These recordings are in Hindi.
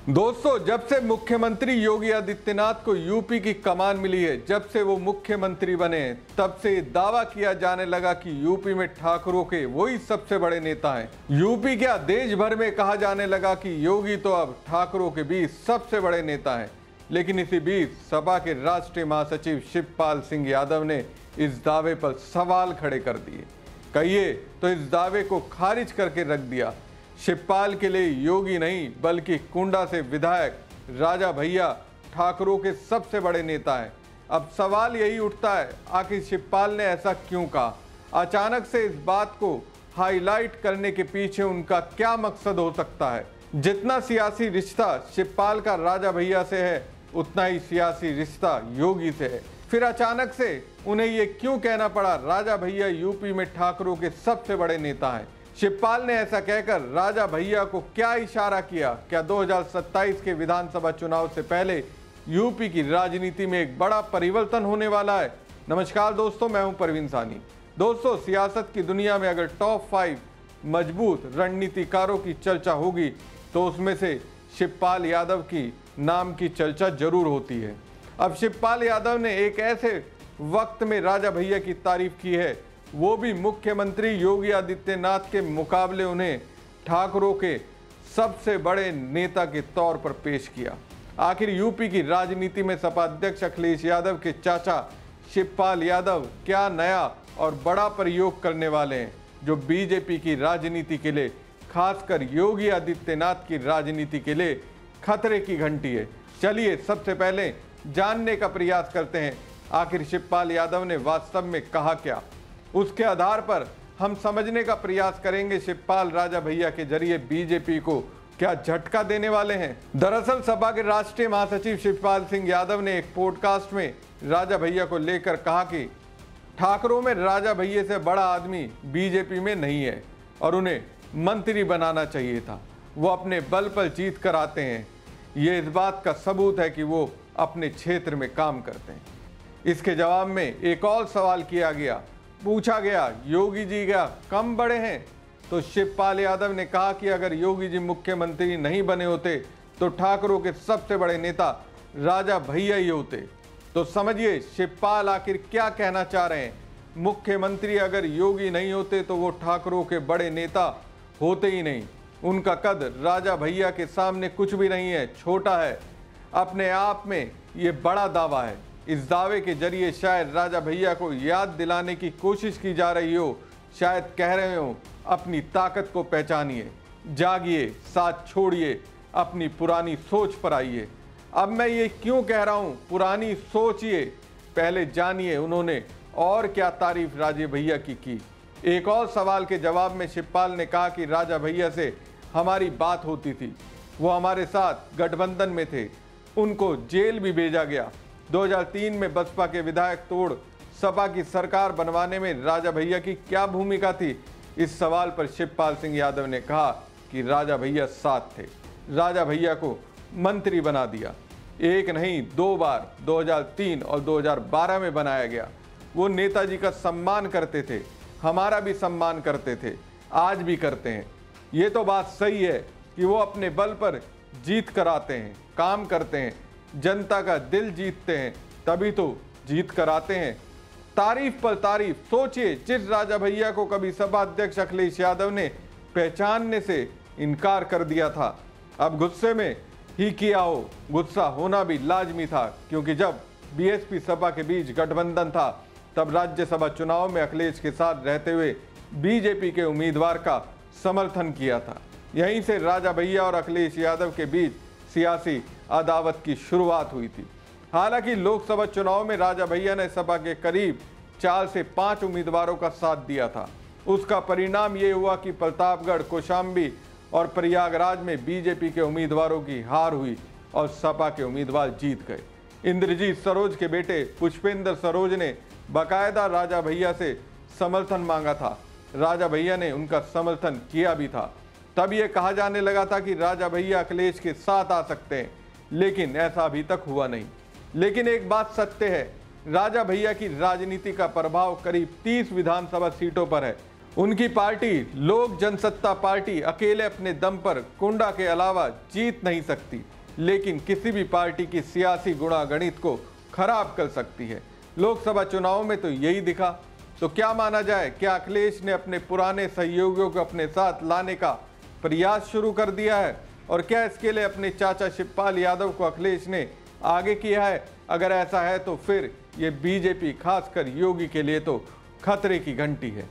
दोस्तों, जब से मुख्यमंत्री योगी आदित्यनाथ को यूपी की कमान मिली है, जब से वो मुख्यमंत्री बने, तब से दावा किया जाने लगा कि यूपी में ठाकरों के वही सबसे बड़े नेता हैं। यूपी क्या, देश भर में कहा जाने लगा कि योगी तो अब ठाकरों के बीच सबसे बड़े नेता हैं। लेकिन इसी बीच सपा के राष्ट्रीय महासचिव शिवपाल सिंह यादव ने इस दावे पर सवाल खड़े कर दिए। कहिए तो इस दावे को खारिज करके रख दिया। शिवपाल के लिए योगी नहीं बल्कि कुंडा से विधायक राजा भैया ठाकरों के सबसे बड़े नेता हैं। अब सवाल यही उठता है, आखिर शिवपाल ने ऐसा क्यों कहा? अचानक से इस बात को हाईलाइट करने के पीछे उनका क्या मकसद हो सकता है? जितना सियासी रिश्ता शिवपाल का राजा भैया से है, उतना ही सियासी रिश्ता योगी से है। फिर अचानक से उन्हें ये क्यों कहना पड़ा राजा भैया यूपी में ठाकरों के सबसे बड़े नेता हैं? शिवपाल ने ऐसा कहकर राजा भैया को क्या इशारा किया? क्या 2027 के विधानसभा चुनाव से पहले यूपी की राजनीति में एक बड़ा परिवर्तन होने वाला है? नमस्कार दोस्तों, मैं हूं परवीन सानी। दोस्तों, सियासत की दुनिया में अगर टॉप 5 मजबूत रणनीतिकारों की चर्चा होगी तो उसमें से शिवपाल यादव की नाम की चर्चा जरूर होती है। अब शिवपाल यादव ने एक ऐसे वक्त में राजा भैया की तारीफ की है, वो भी मुख्यमंत्री योगी आदित्यनाथ के मुकाबले उन्हें ठाकरों के सबसे बड़े नेता के तौर पर पेश किया। आखिर यूपी की राजनीति में सपा अध्यक्ष अखिलेश यादव के चाचा शिवपाल यादव क्या नया और बड़ा प्रयोग करने वाले हैं, जो बीजेपी की राजनीति के लिए, खासकर योगी आदित्यनाथ की राजनीति के लिए खतरे की घंटी है। चलिए सबसे पहले जानने का प्रयास करते हैं, आखिर शिवपाल यादव ने वास्तव में कहा क्या। उसके आधार पर हम समझने का प्रयास करेंगे शिवपाल राजा भैया के जरिए बीजेपी को क्या झटका देने वाले हैं। दरअसल सपा के राष्ट्रीय महासचिव शिवपाल सिंह यादव ने एक पॉडकास्ट में राजा भैया को लेकर कहा कि ठाकरों में राजा भैया से बड़ा आदमी बीजेपी में नहीं है और उन्हें मंत्री बनाना चाहिए था। वो अपने बल पर जीत कर आते हैं, ये इस बात का सबूत है कि वो अपने क्षेत्र में काम करते हैं। इसके जवाब में एक और सवाल किया गया, पूछा गया योगी जी क्या कम बड़े हैं? तो शिवपाल यादव ने कहा कि अगर योगी जी मुख्यमंत्री नहीं बने होते तो ठाकरों के सबसे बड़े नेता राजा भैया ही होते। तो समझिए शिवपाल आखिर क्या कहना चाह रहे हैं। मुख्यमंत्री अगर योगी नहीं होते तो वो ठाकरों के बड़े नेता होते ही नहीं। उनका कद राजा भैया के सामने कुछ भी नहीं है, छोटा है। अपने आप में ये बड़ा दावा है। इस दावे के जरिए शायद राजा भैया को याद दिलाने की कोशिश की जा रही हो, शायद कह रहे हो अपनी ताकत को पहचानिए, जागिए, साथ छोड़िए, अपनी पुरानी सोच पर आइए। अब मैं ये क्यों कह रहा हूँ पुरानी सोचिए, पहले जानिए उन्होंने और क्या तारीफ राजा भैया की। एक और सवाल के जवाब में शिवपाल ने कहा कि राजा भैया से हमारी बात होती थी, वो हमारे साथ गठबंधन में थे, उनको जेल भी भेजा गया। 2003 में बसपा के विधायक तोड़ सपा की सरकार बनवाने में राजा भैया की क्या भूमिका थी? इस सवाल पर शिवपाल सिंह यादव ने कहा कि राजा भैया साथ थे। राजा भैया को मंत्री बना दिया, एक नहीं 2 बार, 2003 और 2012 में बनाया गया। वो नेताजी का सम्मान करते थे, हमारा भी सम्मान करते थे, आज भी करते हैं। ये तो बात सही है कि वो अपने बल पर जीत कर आते हैं, काम करते हैं, जनता का दिल जीतते हैं, तभी तो जीत कर आते हैं। तारीफ पर तारीफ। सोचिए, जिस राजा भैया को कभी सपा अध्यक्ष अखिलेश यादव ने पहचानने से इनकार कर दिया था, अब गुस्से में ही किया हो। गुस्सा होना भी लाजमी था, क्योंकि जब बीएसपी सपा के बीच गठबंधन था तब राज्यसभा चुनाव में अखिलेश के साथ रहते हुए बीजेपी के उम्मीदवार का समर्थन किया था। यहीं से राजा भैया और अखिलेश यादव के बीच सियासी अदावत की शुरुआत हुई थी। हालांकि लोकसभा चुनाव में राजा भैया ने सपा के करीब 4 से 5 उम्मीदवारों का साथ दिया था। उसका परिणाम ये हुआ कि प्रतापगढ़, कौशाम्बी और प्रयागराज में बीजेपी के उम्मीदवारों की हार हुई और सपा के उम्मीदवार जीत गए। इंद्रजीत सरोज के बेटे पुष्पेंद्र सरोज ने बाकायदा राजा भैया से समर्थन मांगा था। राजा भैया ने उनका समर्थन किया भी था। तब ये कहा जाने लगा था कि राजा भैया अखिलेश के साथ आ सकते हैं, लेकिन ऐसा अभी तक हुआ नहीं। लेकिन एक बात सत्य है, राजा भैया की राजनीति का प्रभाव करीब 30 विधानसभा सीटों पर है। उनकी पार्टी लोक जनसत्ता पार्टी अकेले अपने दम पर कुंडा के अलावा जीत नहीं सकती। लेकिन किसी भी पार्टी की सियासी गुणागणित को खराब कर सकती है। लोकसभा चुनाव में तो यही दिखा। तो क्या माना जाए, क्या अखिलेश ने अपने पुराने सहयोगियों को अपने साथ लाने का प्रयास शुरू कर दिया है? और क्या इसके लिए अपने चाचा शिवपाल यादव को अखिलेश ने आगे किया है? अगर ऐसा है तो फिर ये बीजेपी, खासकर योगी के लिए तो खतरे की घंटी है।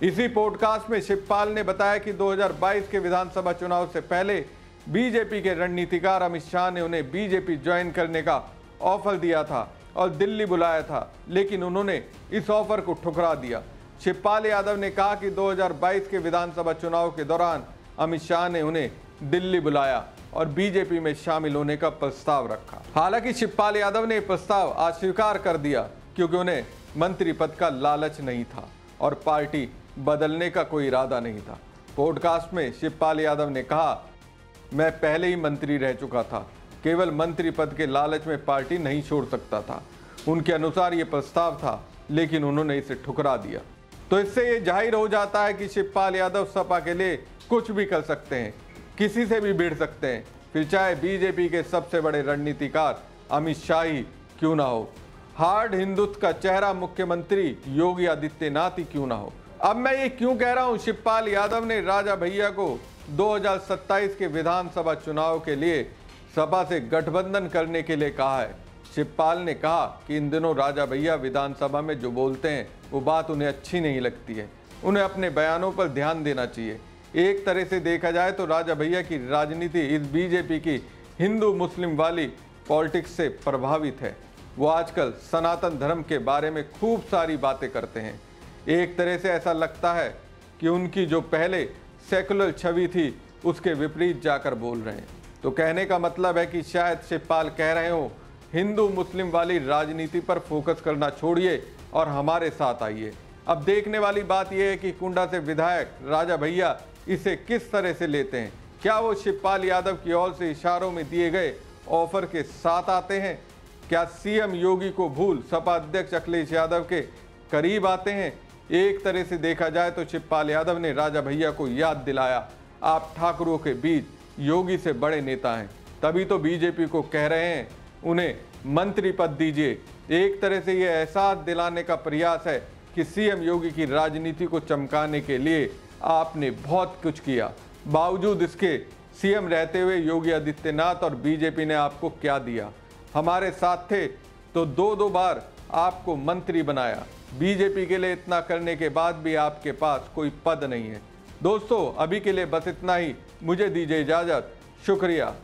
इसी पॉडकास्ट में शिवपाल ने बताया कि 2022 के विधानसभा चुनाव से पहले बीजेपी के रणनीतिकार अमित शाह ने उन्हें बीजेपी ज्वाइन करने का ऑफर दिया था और दिल्ली बुलाया था, लेकिन उन्होंने इस ऑफर को ठुकरा दिया। शिवपाल यादव ने कहा कि 2022 के विधानसभा चुनाव के दौरान अमित शाह ने उन्हें दिल्ली बुलाया और बीजेपी में शामिल होने का प्रस्ताव रखा। हालांकि शिवपाल यादव ने प्रस्ताव अस्वीकार कर दिया क्योंकि उन्हें मंत्री पद का लालच नहीं था और पार्टी बदलने का कोई इरादा नहीं था। पॉडकास्ट में शिवपाल यादव ने कहा, मैं पहले ही मंत्री रह चुका था, केवल मंत्री पद के लालच में पार्टी नहीं छोड़ सकता था। उनके अनुसार ये प्रस्ताव था, लेकिन उन्होंने इसे ठुकरा दिया। तो इससे ये जाहिर हो जाता है कि शिवपाल यादव सपा के लिए कुछ भी कर सकते हैं, किसी से भी भिड़ सकते हैं, फिर चाहे बीजेपी के सबसे बड़े रणनीतिकार अमित शाह ही क्यों ना हो। हार्ड हिंदुत्व का चेहरा मुख्यमंत्री योगी आदित्यनाथ ही क्यों ना हो। अब मैं ये क्यों कह रहा हूं, शिवपाल यादव ने राजा भैया को 2027 के विधानसभा चुनाव के लिए सपा से गठबंधन करने के लिए कहा है। शिवपाल ने कहा कि इन दिनों राजा भैया विधानसभा में जो बोलते हैं वो बात उन्हें अच्छी नहीं लगती है, उन्हें अपने बयानों पर ध्यान देना चाहिए। एक तरह से देखा जाए तो राजा भैया की राजनीति इस बीजेपी की हिंदू मुस्लिम वाली पॉलिटिक्स से प्रभावित है। वो आजकल सनातन धर्म के बारे में खूब सारी बातें करते हैं। एक तरह से ऐसा लगता है कि उनकी जो पहले सेकुलर छवि थी उसके विपरीत जाकर बोल रहे हैं। तो कहने का मतलब है कि शायद शिवपाल कह रहे हो, हिंदू मुस्लिम वाली राजनीति पर फोकस करना छोड़िए और हमारे साथ आइए। अब देखने वाली बात यह है कि कुंडा से विधायक राजा भैया इसे किस तरह से लेते हैं। क्या वो शिवपाल यादव की ओर से इशारों में दिए गए ऑफर के साथ आते हैं? क्या सीएम योगी को भूल सपा अध्यक्ष अखिलेश यादव के करीब आते हैं? एक तरह से देखा जाए तो शिवपाल यादव ने राजा भैया को याद दिलाया, आप ठाकुरों के बीच योगी से बड़े नेता हैं, तभी तो बीजेपी को कह रहे हैं उन्हें मंत्री पद दीजिए। एक तरह से यह एहसास दिलाने का प्रयास है कि सीएम योगी की राजनीति को चमकाने के लिए आपने बहुत कुछ किया, बावजूद इसके सीएम रहते हुए योगी आदित्यनाथ और बीजेपी ने आपको क्या दिया। हमारे साथ थे तो दो बार आपको मंत्री बनाया। बीजेपी के लिए इतना करने के बाद भी आपके पास कोई पद नहीं है। दोस्तों, अभी के लिए बस इतना ही। मुझे दीजिए इजाजत। शुक्रिया।